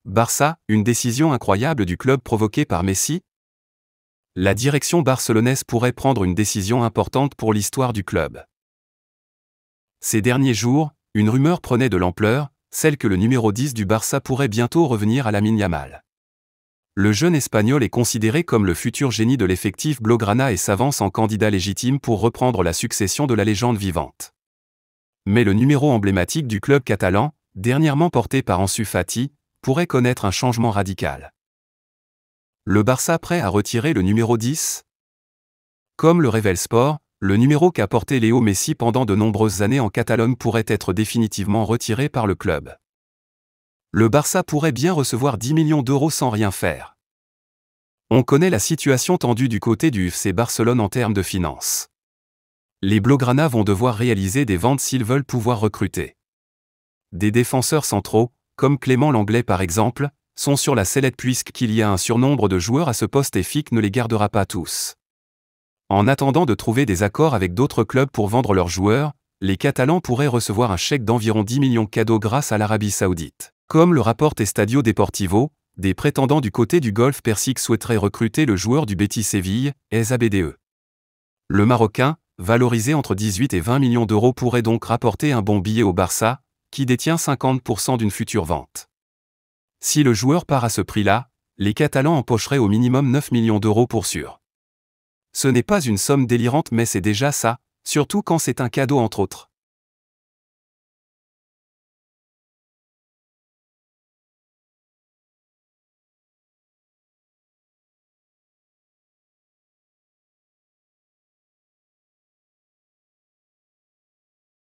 Barça, une décision incroyable du club provoquée par Messi? La direction barcelonaise pourrait prendre une décision importante pour l'histoire du club. Ces derniers jours, une rumeur prenait de l'ampleur, celle que le numéro 10 du Barça pourrait bientôt revenir à Lamine Yamal. Le jeune Espagnol est considéré comme le futur génie de l'effectif blaugrana et s'avance en candidat légitime pour reprendre la succession de la légende vivante. Mais le numéro emblématique du club catalan, dernièrement porté par Ansu Fati, pourrait connaître un changement radical. Le Barça prêt à retirer le numéro 10? Comme le révèle Sport, le numéro qu'a porté Léo Messi pendant de nombreuses années en Catalogne pourrait être définitivement retiré par le club. Le Barça pourrait bien recevoir 10 millions d'euros sans rien faire. On connaît la situation tendue du côté du FC Barcelone en termes de finances. Les blaugrana vont devoir réaliser des ventes s'ils veulent pouvoir recruter. Des défenseurs centraux, comme Clément Lenglet par exemple, sont sur la sellette puisqu'il y a un surnombre de joueurs à ce poste et FIC ne les gardera pas tous. En attendant de trouver des accords avec d'autres clubs pour vendre leurs joueurs, les Catalans pourraient recevoir un chèque d'environ 10 millions cadeaux grâce à l'Arabie Saoudite. Comme le rapporte Estadio Deportivo, des prétendants du côté du Golfe Persique souhaiteraient recruter le joueur du Betis Séville, Ezabde. Le Marocain, valorisé entre 18 et 20 millions d'euros pourrait donc rapporter un bon billet au Barça, qui détient 50% d'une future vente. Si le joueur part à ce prix-là, les Catalans empocheraient au minimum 9 millions d'euros pour sûr. Ce n'est pas une somme délirante mais c'est déjà ça, surtout quand c'est un cadeau entre autres.